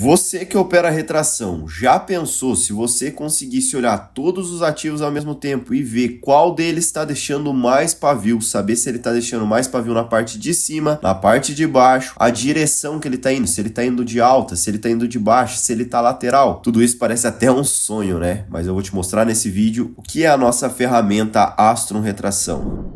Você que opera retração, já pensou se você conseguisse olhar todos os ativos ao mesmo tempo e ver qual deles está deixando mais pavio, saber se ele está deixando mais pavio na parte de cima, na parte de baixo, a direção que ele está indo, se ele está indo de alta, se ele está indo de baixo, se ele está lateral. Tudo isso parece até um sonho, né? Mas eu vou te mostrar nesse vídeo o que é a nossa ferramenta Astron Retração.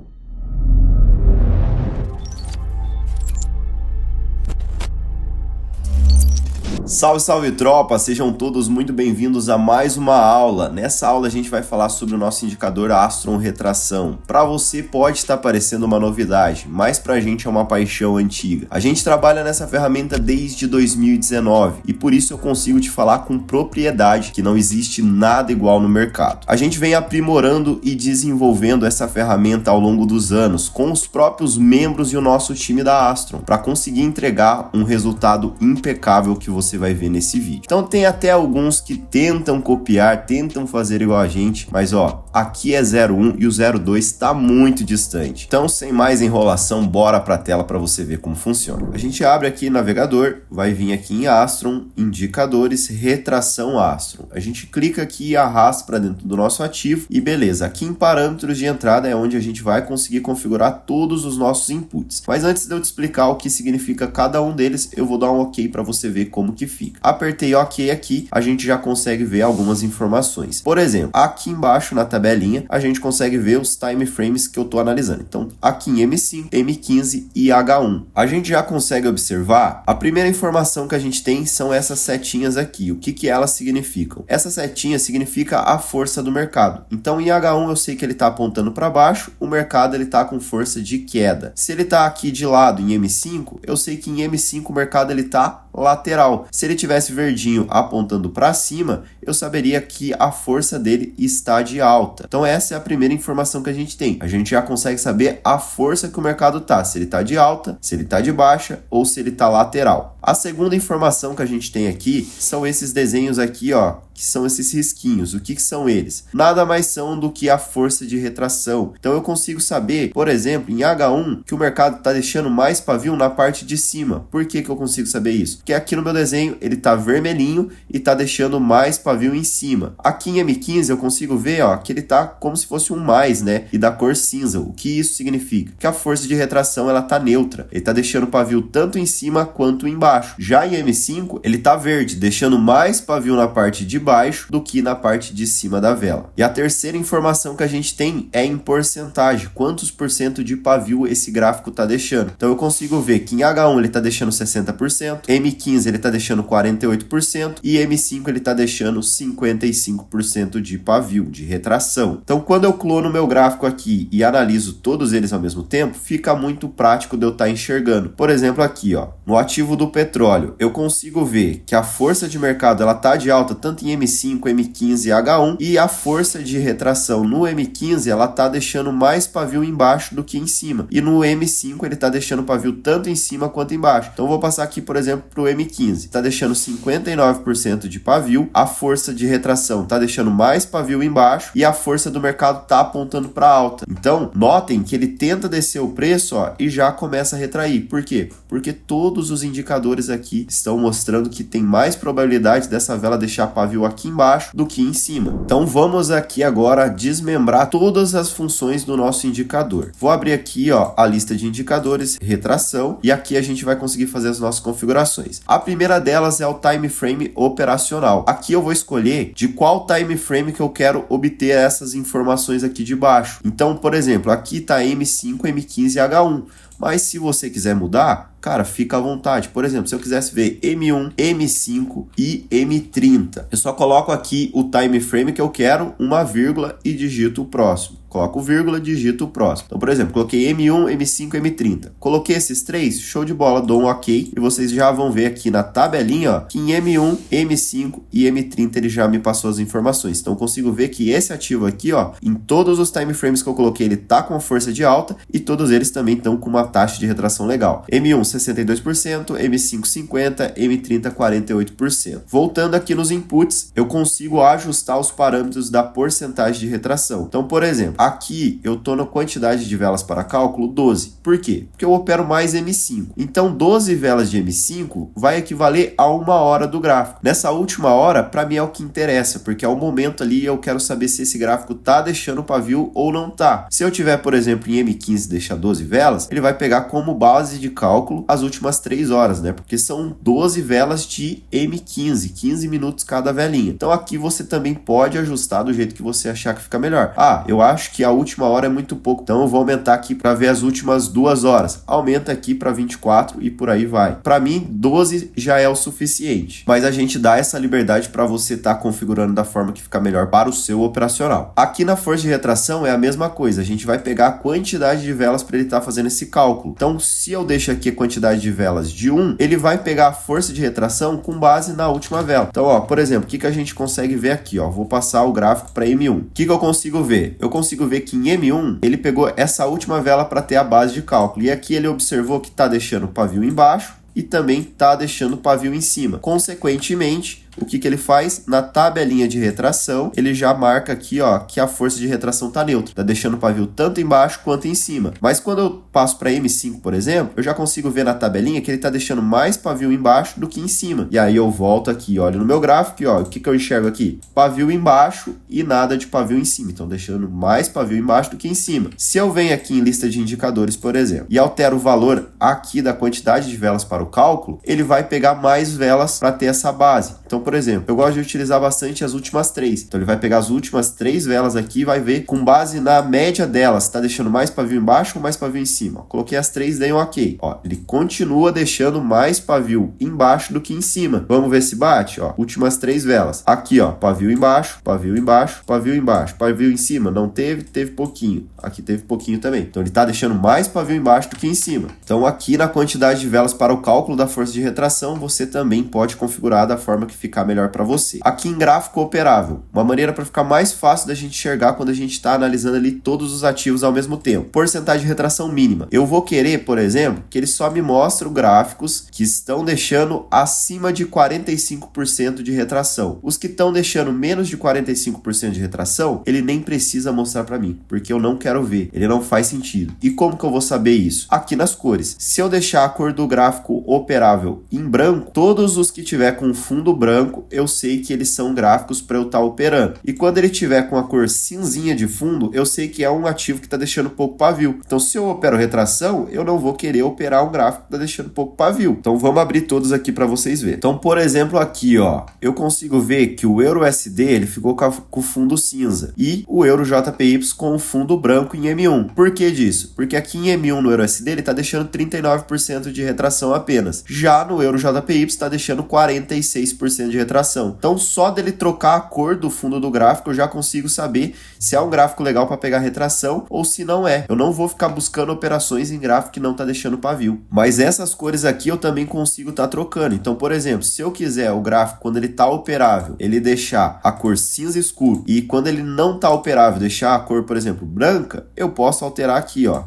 Salve, salve tropa! Sejam todos muito bem-vindos a mais uma aula. Nessa aula a gente vai falar sobre o nosso indicador Astron Retração. Para você pode estar parecendo uma novidade, mas pra gente é uma paixão antiga. A gente trabalha nessa ferramenta desde 2019 e por isso eu consigo te falar com propriedade que não existe nada igual no mercado. A gente vem aprimorando e desenvolvendo essa ferramenta ao longo dos anos com os próprios membros e o nosso time da Astron para conseguir entregar um resultado impecável que você vai ver nesse vídeo. Então tem até alguns que tentam copiar, tentam fazer igual a gente, mas ó, aqui é 01 e o 02 está muito distante. Então sem mais enrolação, bora para a tela para você ver como funciona. A gente abre aqui o navegador, vai vir aqui em Astron, indicadores, retração Astron. A gente clica aqui e arrasta para dentro do nosso ativo e beleza. Aqui em parâmetros de entrada é onde a gente vai conseguir configurar todos os nossos inputs. Mas antes de eu te explicar o que significa cada um deles, eu vou dar um OK para você ver como que fica. Apertei OK aqui, a gente já consegue ver algumas informações. Por exemplo, aqui embaixo na tabelinha, a gente consegue ver os time frames que eu estou analisando. Então, aqui em M5, M15 e H1. A gente já consegue observar, a primeira informação que a gente tem são essas setinhas aqui. O que elas significam? Essa setinha significa a força do mercado. Então, em H1 eu sei que ele está apontando para baixo, o mercado ele está com força de queda. Se ele está aqui de lado em M5, eu sei que em M5 o mercado ele está lateral. Se ele tivesse verdinho apontando para cima, eu saberia que a força dele está de alta. Então essa é a primeira informação que a gente tem. A gente já consegue saber a força que o mercado tá, se ele tá de alta, se ele tá de baixa ou se ele tá lateral. A segunda informação que a gente tem aqui são esses desenhos aqui, ó, que são esses risquinhos. O que são eles? Nada mais são do que a força de retração. Então eu consigo saber, por exemplo, em H1, que o mercado está deixando mais pavio na parte de cima. Por que eu consigo saber isso? Porque aqui no meu desenho ele está vermelhinho e está deixando mais pavio em cima. Aqui em M15 eu consigo ver, ó, que ele está como se fosse um mais, né? E da cor cinza. O que isso significa? Que a força de retração ela está neutra. Ele está deixando pavio tanto em cima quanto embaixo. Já em M5 ele está verde, deixando mais pavio na parte de baixo do que na parte de cima da vela. E a terceira informação que a gente tem é em porcentagem, quantos por cento de pavio esse gráfico está deixando. Então eu consigo ver que em H1 ele está deixando 60%, M15 ele está deixando 48% e M5 ele está deixando 55% de pavio, de retração. Então quando eu clono meu gráfico aqui e analiso todos eles ao mesmo tempo, fica muito prático de eu estar enxergando. Por exemplo aqui, ó, no ativo do petróleo, eu consigo ver que a força de mercado ela está de alta tanto em M5, M15 e H1 e a força de retração no M15 ela tá deixando mais pavio embaixo do que em cima e no M5 ele tá deixando pavio tanto em cima quanto embaixo. Então vou passar aqui por exemplo para o M15, tá deixando 59% de pavio, a força de retração tá deixando mais pavio embaixo e a força do mercado tá apontando para alta. Então notem que ele tenta descer o preço, ó, e já começa a retrair. Por quê? Porque todos os indicadores aqui estão mostrando que tem mais probabilidade dessa vela deixar pavio aqui embaixo do que em cima. Então vamos aqui agora desmembrar todas as funções do nosso indicador. Vou abrir aqui, ó, a lista de indicadores, retração, e aqui a gente vai conseguir fazer as nossas configurações. A primeira delas é o time frame operacional. Aqui eu vou escolher de qual time frame que eu quero obter essas informações aqui de baixo. Então, por exemplo, aqui está M5, M15 e H1. Mas se você quiser mudar, cara, fica à vontade. Por exemplo, se eu quisesse ver M1, M5 e M30, eu só coloco aqui o time frame que eu quero, uma vírgula e digito o próximo. Coloco vírgula, digito o próximo. Então, por exemplo, coloquei M1, M5, M30. Coloquei esses três, show de bola, dou um OK. E vocês já vão ver aqui na tabelinha, ó, que em M1, M5 e M30 ele já me passou as informações. Então, eu consigo ver que esse ativo aqui, ó, em todos os time frames que eu coloquei, ele tá com força de alta e todos eles também estão com uma taxa de retração legal. M1, 62%, M5 50%, M30 48%. Voltando aqui nos inputs, eu consigo ajustar os parâmetros da porcentagem de retração. Então, por exemplo, aqui eu estou na quantidade de velas para cálculo 12. Por quê? Porque eu opero mais M5. Então, 12 velas de M5 vai equivaler a 1 hora do gráfico. Nessa última hora, para mim é o que interessa, porque é o momento ali eu quero saber se esse gráfico tá deixando o pavio ou não tá. Se eu tiver, por exemplo, em M15 deixar 12 velas, ele vai pegar como base de cálculo as últimas 3 horas, né? Porque são 12 velas de M15, 15 minutos cada velinha. Então aqui você também pode ajustar do jeito que você achar que fica melhor. Ah, eu acho que a última hora é muito pouco, então eu vou aumentar aqui para ver as últimas 2 horas. Aumenta aqui para 24 e por aí vai. Para mim, 12 já é o suficiente, mas a gente dá essa liberdade para você estar configurando da forma que fica melhor para o seu operacional. Aqui na força de retração é a mesma coisa, a gente vai pegar a quantidade de velas para ele estar fazendo esse cálculo. Então, se eu deixo aqui a quantidade de velas de 1, ele vai pegar a força de retração com base na última vela. Então, ó, por exemplo, o que a gente consegue ver aqui, ó? Vou passar o gráfico para M1. O que eu consigo ver? Eu consigo ver que em M1 ele pegou essa última vela para ter a base de cálculo. E aqui ele observou que está deixando o pavio embaixo e também está deixando o pavio em cima. Consequentemente, o que ele faz? Na tabelinha de retração, ele já marca aqui, ó, que a força de retração está neutra. Está deixando o pavio tanto embaixo quanto em cima. Mas quando eu passo para M5, por exemplo, eu já consigo ver na tabelinha que ele está deixando mais pavio embaixo do que em cima. E aí eu volto aqui, olho no meu gráfico e ó, o que eu enxergo aqui? Pavio embaixo e nada de pavio em cima. Então, deixando mais pavio embaixo do que em cima. Se eu venho aqui em lista de indicadores, por exemplo, e altero o valor aqui da quantidade de velas para o cálculo, ele vai pegar mais velas para ter essa base. Então, por exemplo, eu gosto de utilizar bastante as últimas 3. Então, ele vai pegar as últimas 3 velas aqui e vai ver com base na média delas, tá deixando mais pavio embaixo ou mais pavio em cima. Ó, coloquei as 3, dei um ok. Ó, ele continua deixando mais pavio embaixo do que em cima. Vamos ver se bate? Ó, últimas 3 velas. Aqui, ó, pavio embaixo, pavio embaixo, pavio embaixo. Pavio em cima, não teve, teve pouquinho. Aqui teve pouquinho também. Então, ele tá deixando mais pavio embaixo do que em cima. Então, aqui na quantidade de velas para o cálculo da força de retração, você também pode configurar da forma que ficar melhor para você. Aqui em gráfico operável, uma maneira para ficar mais fácil da gente enxergar quando a gente está analisando ali todos os ativos ao mesmo tempo. Porcentagem de retração mínima. Eu vou querer, por exemplo, que ele só me mostre gráficos que estão deixando acima de 45% de retração. Os que estão deixando menos de 45% de retração, ele nem precisa mostrar para mim, porque eu não quero ver. Ele não faz sentido. E como que eu vou saber isso? Aqui nas cores. Se eu deixar a cor do gráfico operável em branco, todos os que tiver com fundo branco, eu sei que eles são gráficos para eu estar operando. E quando ele tiver com a cor cinzinha de fundo, eu sei que é um ativo que está deixando pouco pavio. Então, se eu opero retração, eu não vou querer operar um gráfico que está deixando pouco pavio. Então, vamos abrir todos aqui para vocês verem. Então, por exemplo, aqui, ó, eu consigo ver que o Euro USD ele ficou com o fundo cinza e o Euro JPY com o fundo branco em M1. Por que disso? Porque aqui em M1 no Euro USD ele está deixando 39% de retração apenas. Já no Euro JPY está deixando 46% de retração. Então, só dele trocar a cor do fundo do gráfico, eu já consigo saber se é um gráfico legal para pegar retração ou se não é. Eu não vou ficar buscando operações em gráfico que não está deixando pavio. Mas essas cores aqui eu também consigo estar trocando. Então, por exemplo, se eu quiser o gráfico, quando ele está operável, ele deixar a cor cinza escuro e quando ele não está operável, deixar a cor, por exemplo, branca, eu posso alterar aqui, ó.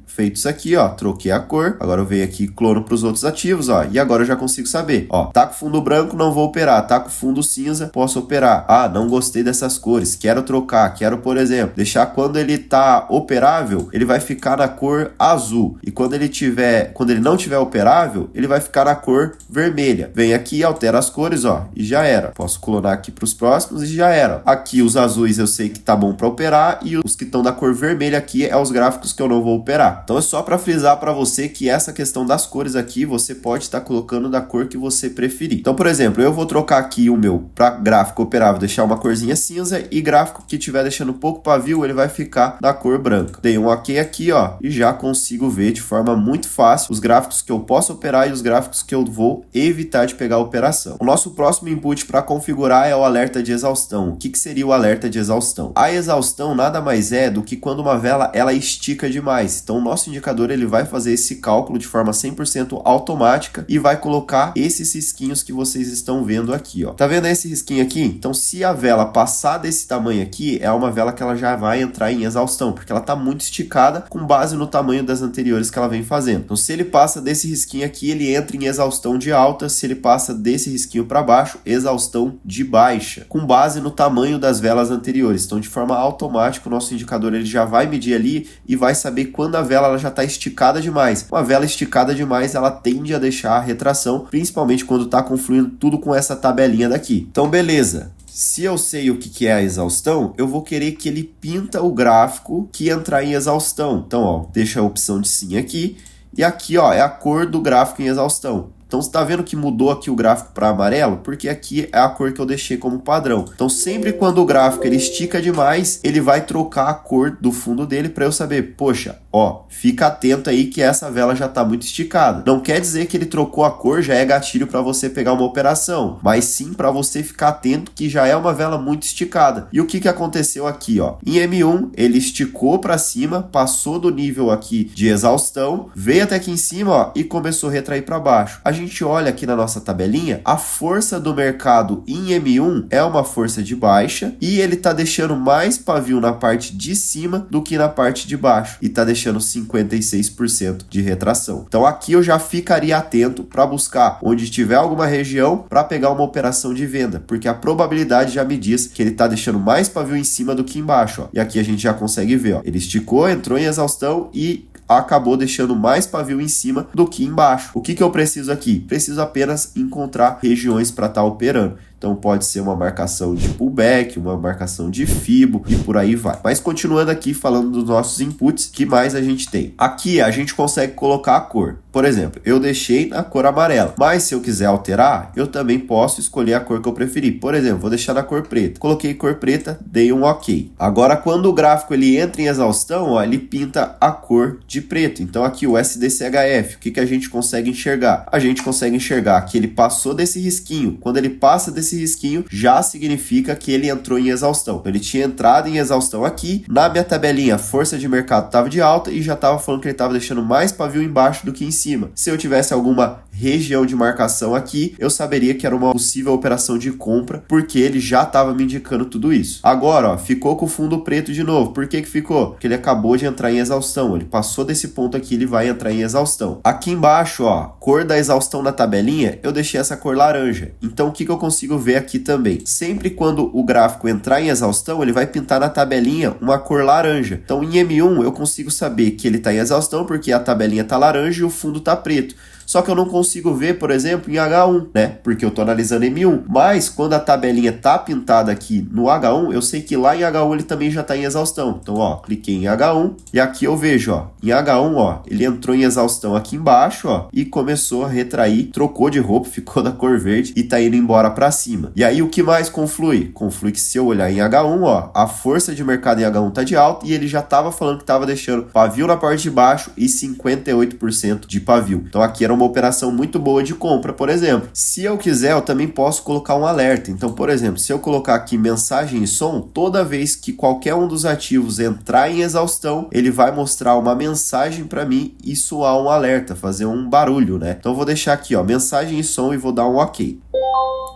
Feito isso aqui, ó, troquei a cor, agora eu venho aqui e clono para os outros ativos, ó, e agora eu já consigo saber, ó, tá com fundo branco, não vou operar, tá com fundo cinza, posso operar, ah, não gostei dessas cores, quero trocar, quero, por exemplo, deixar quando ele tá operável, ele vai ficar na cor azul, e quando ele não tiver operável, ele vai ficar na cor vermelha, vem aqui, altera as cores, ó, e já era, posso clonar aqui para os próximos e já era, aqui os azuis eu sei que tá bom para operar, e os que estão da cor vermelha aqui é os gráficos que eu não vou operar. Então é só para frisar para você que essa questão das cores aqui você pode estar colocando da cor que você preferir. Então, por exemplo, eu vou trocar aqui o meu para gráfico operável, deixar uma corzinha cinza e gráfico que estiver deixando pouco pavio, ele vai ficar da cor branca. Dei um ok aqui, ó, e já consigo ver de forma muito fácil os gráficos que eu posso operar e os gráficos que eu vou evitar de pegar a operação. O nosso próximo input para configurar é o alerta de exaustão. O que seria o alerta de exaustão? A exaustão nada mais é do que quando uma vela ela estica demais. demais. Então o nosso indicador ele vai fazer esse cálculo de forma 100% automática e vai colocar esses risquinhos que vocês estão vendo aqui, ó. Tá vendo esse risquinho aqui? Então se a vela passar desse tamanho aqui, é uma vela que ela já vai entrar em exaustão, porque ela tá muito esticada com base no tamanho das anteriores que ela vem fazendo. Então se ele passa desse risquinho aqui, ele entra em exaustão de alta. Se ele passa desse risquinho para baixo, exaustão de baixa, com base no tamanho das velas anteriores. Então de forma automática o nosso indicador ele já vai medir ali e vai saber quando a vela ela já está esticada demais. Uma vela esticada demais, ela tende a deixar a retração, principalmente quando está confluindo tudo com essa tabelinha daqui. Então beleza. Se eu sei o que é a exaustão, eu vou querer que ele pinta o gráfico que entrar em exaustão. Então, ó, deixa a opção de sim aqui. E aqui, ó, é a cor do gráfico em exaustão. Então, você está vendo que mudou aqui o gráfico para amarelo? Porque aqui é a cor que eu deixei como padrão. Então, sempre quando o gráfico ele estica demais, ele vai trocar a cor do fundo dele para eu saber, poxa, ó, fica atento aí que essa vela já está muito esticada. Não quer dizer que ele trocou a cor, já é gatilho para você pegar uma operação, mas sim para você ficar atento que já é uma vela muito esticada. E o que aconteceu aqui, ó? Em M1, ele esticou para cima, passou do nível aqui de exaustão, veio até aqui em cima, ó, e começou a retrair para baixo. A gente olha aqui na nossa tabelinha, a força do mercado em M1 é uma força de baixa e ele está deixando mais pavio na parte de cima do que na parte de baixo e está deixando 56% de retração. Então aqui eu já ficaria atento para buscar onde tiver alguma região para pegar uma operação de venda, porque a probabilidade já me diz que ele está deixando mais pavio em cima do que embaixo, ó. E aqui a gente já consegue ver, ó, ele esticou, entrou em exaustão e acabou deixando mais pavio em cima do que embaixo. O que eu preciso aqui? Preciso apenas encontrar regiões para estar operando. Então pode ser uma marcação de pullback, uma marcação de fibo e por aí vai. Mas continuando aqui falando dos nossos inputs, o que mais a gente tem? Aqui a gente consegue colocar a cor. Por exemplo, eu deixei na cor amarela, mas se eu quiser alterar, eu também posso escolher a cor que eu preferir. Por exemplo, vou deixar na cor preta. Coloquei cor preta, dei um OK. Agora, quando o gráfico ele entra em exaustão, ó, ele pinta a cor de preto. Então aqui o SDCHF, o que a gente consegue enxergar? A gente consegue enxergar que ele passou desse risquinho. Quando ele passa desse risquinho, já significa que ele entrou em exaustão. Ele tinha entrado em exaustão aqui. Na minha tabelinha, a força de mercado estava de alta e já estava falando que ele estava deixando mais pavio embaixo do que em cima. Se eu tivesse alguma região de marcação aqui, eu saberia que era uma possível operação de compra, porque ele já estava me indicando tudo isso. Agora, ó, ficou com o fundo preto de novo. Por que ficou? Porque ele acabou de entrar em exaustão. Ele passou desse ponto aqui, ele vai entrar em exaustão. Aqui embaixo, ó, cor da exaustão na tabelinha, eu deixei essa cor laranja. Então, o que eu consigo ver aqui também? Sempre quando o gráfico entrar em exaustão, ele vai pintar na tabelinha uma cor laranja. Então, em M1, eu consigo saber que ele está em exaustão, porque a tabelinha está laranja e o fundo está preto. Só que eu não consigo ver, por exemplo, em H1, né? Porque eu estou analisando M1. Mas quando a tabelinha está pintada aqui no H1, eu sei que lá em H1 ele também já está em exaustão. Então, ó, cliquei em H1 e aqui eu vejo, ó, em H1, ó, ele entrou em exaustão aqui embaixo, ó, e começou a retrair, trocou de roupa, ficou da cor verde e está indo embora para cima. E aí o que mais conflui? Conflui que se eu olhar em H1, ó, a força de mercado em H1 está de alta e ele já estava falando que estava deixando pavio na parte de baixo e 58% de pavio. Então aqui era uma operação muito boa de compra, por exemplo. Se eu quiser, eu também posso colocar um alerta. Então, por exemplo, se eu colocar aqui mensagem e som, toda vez que qualquer um dos ativos entrar em exaustão, ele vai mostrar uma mensagem para mim e soar um alerta, fazer um barulho, né? Então, eu vou deixar aqui, ó, mensagem e som e vou dar um OK.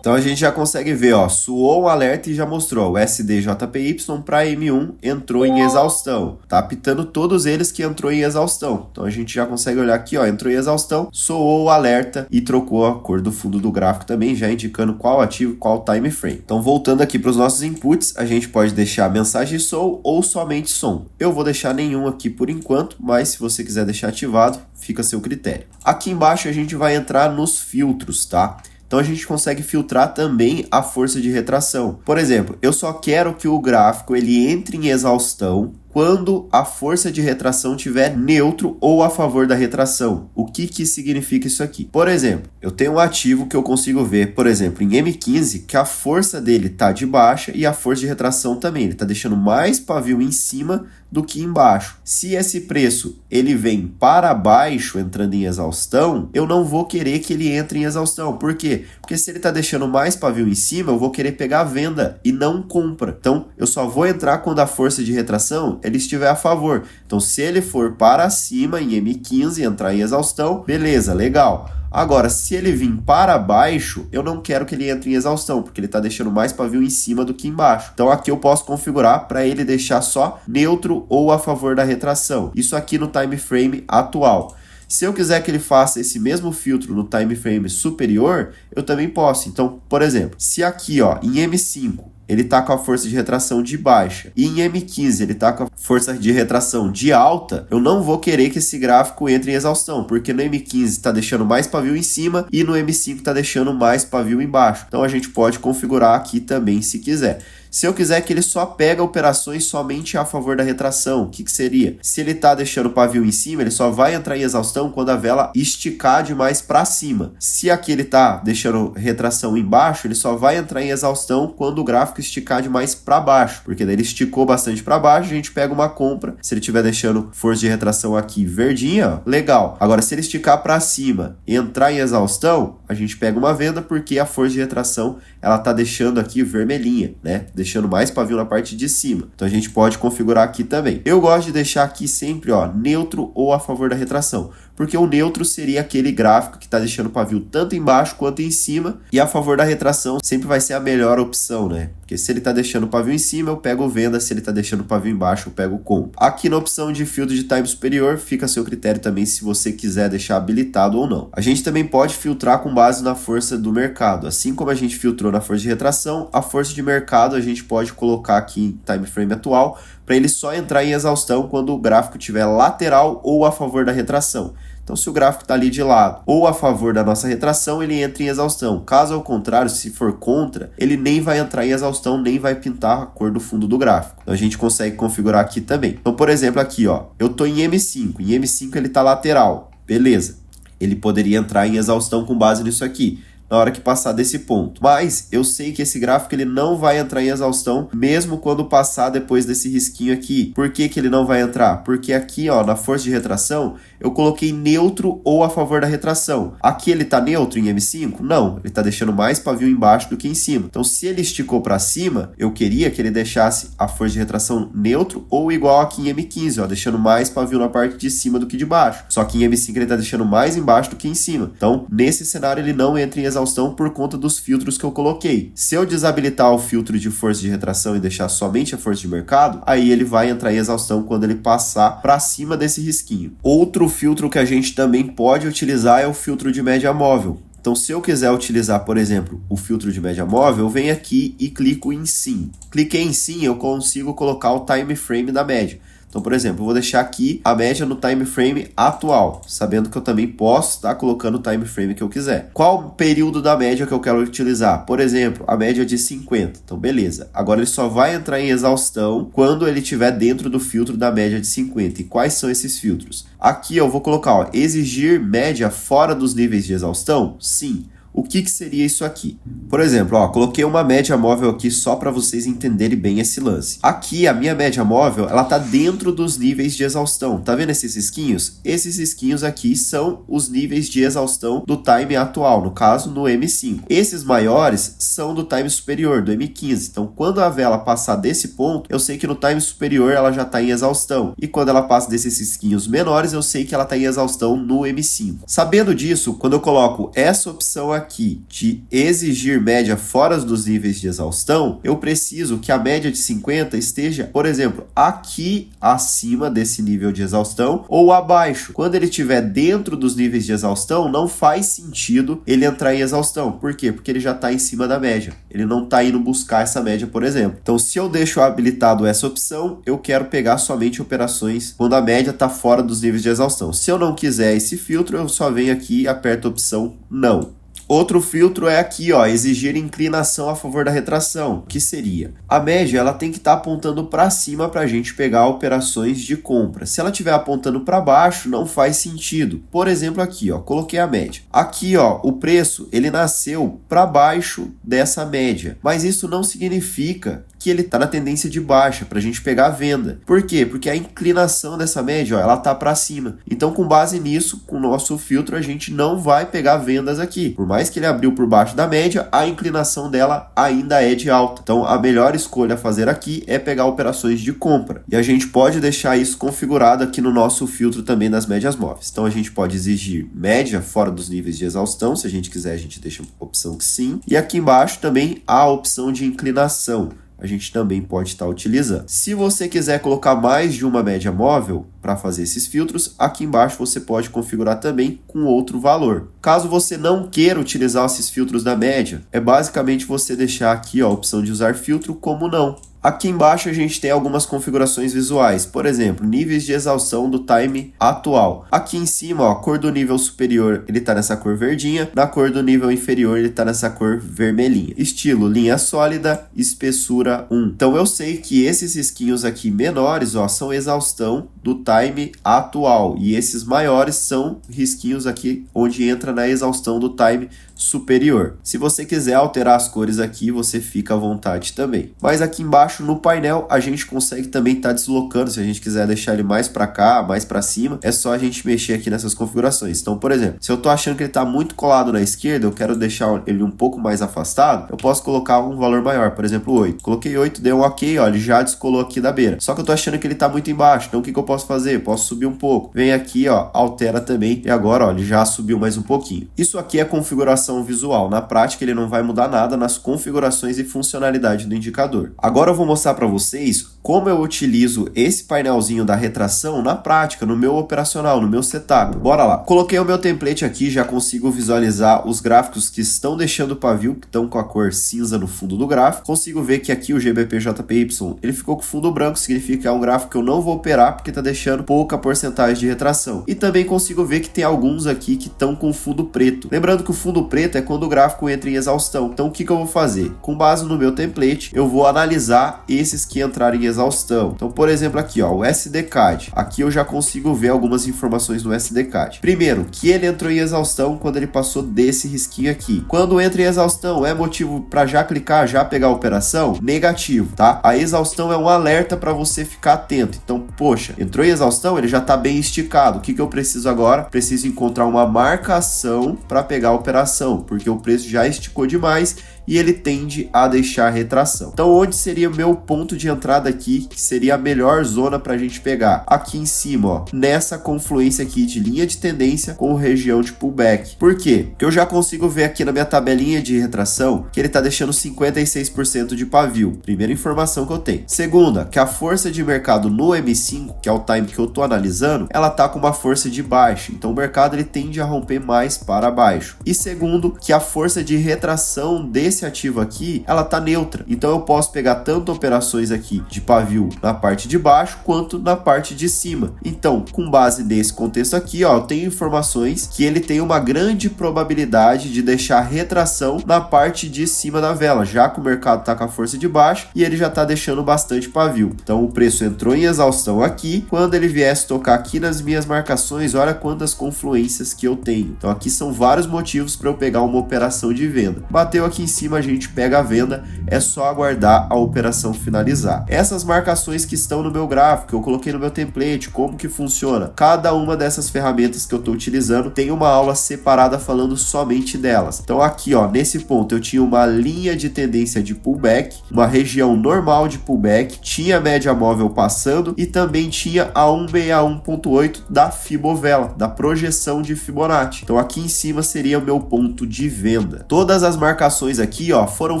Então a gente já consegue ver, ó, soou um alerta e já mostrou o SDJPY para M1 entrou em exaustão. Tá apitando todos eles que entrou em exaustão. Então a gente já consegue olhar aqui, ó, entrou em exaustão, soou o alerta e trocou a cor do fundo do gráfico também, já indicando qual ativo, qual time frame. Então voltando aqui para os nossos inputs, a gente pode deixar mensagem som ou somente som. Eu vou deixar nenhum aqui por enquanto, mas se você quiser deixar ativado, fica a seu critério. Aqui embaixo a gente vai entrar nos filtros, tá? Então a gente consegue filtrar também a força de retração. Por exemplo, eu só quero que o gráfico ele entre em exaustão quando a força de retração estiver neutro ou a favor da retração. O que significa isso aqui? Por exemplo, eu tenho um ativo que eu consigo ver, por exemplo, em M15, que a força dele está de baixa e a força de retração também. Ele está deixando mais pavio em cima do que embaixo. Se esse preço ele vem para baixo entrando em exaustão, eu não vou querer que ele entre em exaustão. Por quê? Porque se ele está deixando mais pavio em cima, eu vou querer pegar a venda e não compra. Então, eu só vou entrar quando a força de retração ele estiver a favor. Então, se ele for para cima em M15, entrar em exaustão, beleza, legal. Agora, se ele vir para baixo, eu não quero que ele entre em exaustão, porque ele está deixando mais pavio em cima do que embaixo. Então aqui eu posso configurar para ele deixar só neutro ou a favor da retração. Isso aqui no time frame atual. Se eu quiser que ele faça esse mesmo filtro no time frame superior, eu também posso. Então, por exemplo, se aqui ó, em M5 ele está com a força de retração de baixa e em M15 ele está com a força de retração de alta, eu não vou querer que esse gráfico entre em exaustão, porque no M15 está deixando mais pavio em cima e no M5 está deixando mais pavio embaixo. Então a gente pode configurar aqui também se quiser. Se eu quiser que ele só pega operações somente a favor da retração, o que seria? Se ele está deixando o pavio em cima, ele só vai entrar em exaustão quando a vela esticar demais para cima. Se aqui ele está deixando retração embaixo, ele só vai entrar em exaustão quando o gráfico esticar demais para baixo, porque daí ele esticou bastante para baixo, a gente pega uma compra. Se ele estiver deixando força de retração aqui verdinha, ó, legal. Agora, se ele esticar para cima e entrar em exaustão, a gente pega uma venda porque a força de retração ela está deixando aqui vermelhinha, né? Deixando mais pavio na parte de cima. Então a gente pode configurar aqui também. Eu gosto de deixar aqui sempre, ó, neutro ou a favor da retração, porque o neutro seria aquele gráfico que está deixando pavio tanto embaixo quanto em cima, e a favor da retração sempre vai ser a melhor opção, né? Porque se ele está deixando pavio em cima, eu pego venda, se ele está deixando pavio embaixo, eu pego compra. Aqui na opção de filtro de time superior, fica a seu critério também se você quiser deixar habilitado ou não. A gente também pode filtrar com base na força do mercado. Assim como a gente filtrou na força de retração, a força de mercado a gente pode colocar aqui em time frame atual para ele só entrar em exaustão quando o gráfico estiver lateral ou a favor da retração. Então, se o gráfico está ali de lado ou a favor da nossa retração, ele entra em exaustão. Caso ao contrário, se for contra, ele nem vai entrar em exaustão, nem vai pintar a cor do fundo do gráfico. Então, a gente consegue configurar aqui também. Então, por exemplo, aqui, ó, eu estou em M5. Em M5 ele está lateral. Beleza. Ele poderia entrar em exaustão com base nisso aqui, na hora que passar desse ponto. Mas eu sei que esse gráfico ele não vai entrar em exaustão mesmo quando passar depois desse risquinho aqui. Por que ele não vai entrar? Porque aqui, ó, na força de retração, eu coloquei neutro ou a favor da retração. Aqui ele tá neutro em M5? Não, ele tá deixando mais pavio embaixo do que em cima. Então, se ele esticou para cima, eu queria que ele deixasse a força de retração neutro ou igual aqui em M15, ó, deixando mais pavio na parte de cima do que de baixo. Só que em M5 ele tá deixando mais embaixo do que em cima. Então, nesse cenário ele não entra em exaustão por conta dos filtros que eu coloquei. Se eu desabilitar o filtro de força de retração e deixar somente a força de mercado, aí ele vai entrar em exaustão quando ele passar para cima desse risquinho. Outro filtro que a gente também pode utilizar é o filtro de média móvel. Então, se eu quiser utilizar, por exemplo, o filtro de média móvel, eu venho aqui e clico em Sim. Cliquei em Sim, eu consigo colocar o time frame da média. Então, por exemplo, eu vou deixar aqui a média no time frame atual, sabendo que eu também posso estar colocando o time frame que eu quiser. Qual o período da média que eu quero utilizar? Por exemplo, a média de 50. Então, beleza. Agora ele só vai entrar em exaustão quando ele estiver dentro do filtro da média de 50. E quais são esses filtros? Aqui eu vou colocar, ó, exigir média fora dos níveis de exaustão? Sim. O que seria isso aqui? Por exemplo, ó, coloquei uma média móvel aqui só para vocês entenderem bem esse lance. Aqui, a minha média móvel, ela tá dentro dos níveis de exaustão. Tá vendo esses risquinhos? Esses risquinhos aqui são os níveis de exaustão do time atual, no caso, no M5. Esses maiores são do time superior, do M15. Então, quando a vela passar desse ponto, eu sei que no time superior ela já tá em exaustão. E quando ela passa desses risquinhos menores, eu sei que ela tá em exaustão no M5. Sabendo disso, quando eu coloco essa opção aqui de exigir média fora dos níveis de exaustão, eu preciso que a média de 50 esteja, por exemplo, aqui acima desse nível de exaustão ou abaixo. Quando ele estiver dentro dos níveis de exaustão, não faz sentido ele entrar em exaustão. Por quê? Porque ele já está em cima da média. Ele não está indo buscar essa média, por exemplo. Então, se eu deixo habilitado essa opção, eu quero pegar somente operações quando a média está fora dos níveis de exaustão. Se eu não quiser esse filtro, eu só venho aqui e aperto a opção não. Outro filtro é aqui, ó, exigir inclinação a favor da retração. O que seria? A média ela tem que estar apontando para cima para a gente pegar operações de compra. Se ela estiver apontando para baixo, não faz sentido. Por exemplo, aqui, ó, coloquei a média. Aqui, ó, o preço ele nasceu para baixo dessa média, mas isso não significa que ele está na tendência de baixa, para a gente pegar a venda. Por quê? Porque a inclinação dessa média, ó, ela está para cima. Então, com base nisso, com o nosso filtro, a gente não vai pegar vendas aqui. Por mais que ele abriu por baixo da média, a inclinação dela ainda é de alta. Então, a melhor escolha a fazer aqui é pegar operações de compra. E a gente pode deixar isso configurado aqui no nosso filtro também das médias móveis. Então, a gente pode exigir média fora dos níveis de exaustão. Se a gente quiser, a gente deixa a opção que sim. E aqui embaixo também há a opção de inclinação. A gente também pode estar utilizando. Se você quiser colocar mais de uma média móvel para fazer esses filtros, aqui embaixo você pode configurar também com outro valor. Caso você não queira utilizar esses filtros da média, é basicamente você deixar aqui ó, a opção de usar filtro como não. Aqui embaixo a gente tem algumas configurações visuais, por exemplo, níveis de exaustão do time atual. Aqui em cima, ó, a cor do nível superior ele está nessa cor verdinha, na cor do nível inferior ele está nessa cor vermelhinha. Estilo, linha sólida, espessura 1. Então eu sei que esses risquinhos aqui menores ó, são exaustão do time atual e esses maiores são risquinhos aqui onde entra na exaustão do time superior. Se você quiser alterar as cores aqui, você fica à vontade também. Mas aqui embaixo no painel a gente consegue também estar deslocando, se a gente quiser deixar ele mais para cá, mais para cima, é só a gente mexer aqui nessas configurações. Então, por exemplo, se eu tô achando que ele está muito colado na esquerda, eu quero deixar ele um pouco mais afastado, eu posso colocar um valor maior, por exemplo 8. Coloquei 8, deu um ok, ó, ele já descolou aqui da beira. Só que eu tô achando que ele está muito embaixo, então o que eu posso fazer? Eu posso subir um pouco. Vem aqui, ó, altera também e agora, ó, ele já subiu mais um pouquinho. Isso aqui é configuração visual. Na prática, ele não vai mudar nada nas configurações e funcionalidade do indicador. Agora eu vou mostrar para vocês como eu utilizo esse painelzinho da retração na prática, no meu operacional, no meu setup. Bora lá. Coloquei o meu template aqui, já consigo visualizar os gráficos que estão deixando o pavio, que estão com a cor cinza no fundo do gráfico. Consigo ver que aqui o GBP-JPY, ele ficou com fundo branco, significa que é um gráfico que eu não vou operar porque está deixando pouca porcentagem de retração. E também consigo ver que tem alguns aqui que estão com fundo preto. Lembrando que o fundo preto é quando o gráfico entra em exaustão. Então o que eu vou fazer? Com base no meu template, eu vou analisar esses que entrarem em exaustão. Então, por exemplo, aqui, ó, o SDCAD. Aqui eu já consigo ver algumas informações no SDCAD. Primeiro, que ele entrou em exaustão quando ele passou desse risquinho aqui. Quando entra em exaustão, é motivo para já clicar, já pegar a operação? Negativo, tá? A exaustão é um alerta para você ficar atento. Então, poxa, entrou em exaustão, ele já está bem esticado. O que eu preciso agora? Preciso encontrar uma marcação para pegar a operação, porque o preço já esticou demais e ele tende a deixar retração. Então, onde seria o meu ponto de entrada aqui, que seria a melhor zona para a gente pegar? Aqui em cima, ó, nessa confluência aqui de linha de tendência com região de pullback. Por quê? Porque eu já consigo ver aqui na minha tabelinha de retração que ele está deixando 56% de pavio. Primeira informação que eu tenho. Segunda, que a força de mercado no M5, que é o time que eu estou analisando, ela está com uma força de baixa. Então, o mercado ele tende a romper mais para baixo. E segundo, que a força de retração desse ativo aqui, ela tá neutra. Então eu posso pegar tanto operações aqui de pavio na parte de baixo quanto na parte de cima. Então, com base nesse contexto aqui, ó, eu tenho informações que ele tem uma grande probabilidade de deixar retração na parte de cima da vela, já que o mercado tá com a força de baixo e ele já tá deixando bastante pavio. Então o preço entrou em exaustão aqui. Quando ele viesse tocar aqui nas minhas marcações, olha quantas confluências que eu tenho. Então aqui são vários motivos para eu pegar uma operação de venda. Bateu aqui em cima, a gente pega a venda, é só aguardar a operação finalizar. Essas marcações que estão no meu gráfico, que eu coloquei no meu template, como que funciona? Cada uma dessas ferramentas que eu estou utilizando tem uma aula separada falando somente delas. Então aqui, ó, nesse ponto eu tinha uma linha de tendência de pullback, uma região normal de pullback, tinha a média móvel passando e também tinha a 161.8 da Fibovela, da projeção de Fibonacci. Então aqui em cima seria o meu ponto de venda. Todas as marcações aqui, ó, foram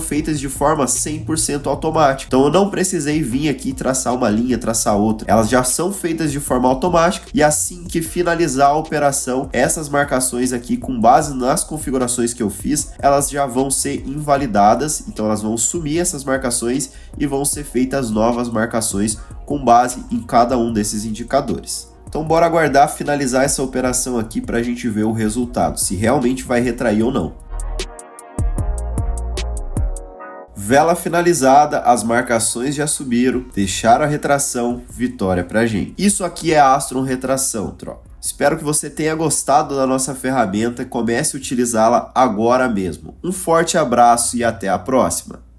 feitas de forma 100% automática. Então eu não precisei vir aqui traçar uma linha, traçar outra. Elas já são feitas de forma automática e assim que finalizar a operação, essas marcações aqui, com base nas configurações que eu fiz, elas já vão ser invalidadas. Então elas vão sumir essas marcações e vão ser feitas novas marcações com base em cada um desses indicadores. Então bora aguardar finalizar essa operação aqui para a gente ver o resultado, se realmente vai retrair ou não. Vela finalizada, as marcações já subiram, deixaram a retração, vitória pra gente. Isso aqui é a Astron Retração, tropa. Espero que você tenha gostado da nossa ferramenta e comece a utilizá-la agora mesmo. Um forte abraço e até a próxima!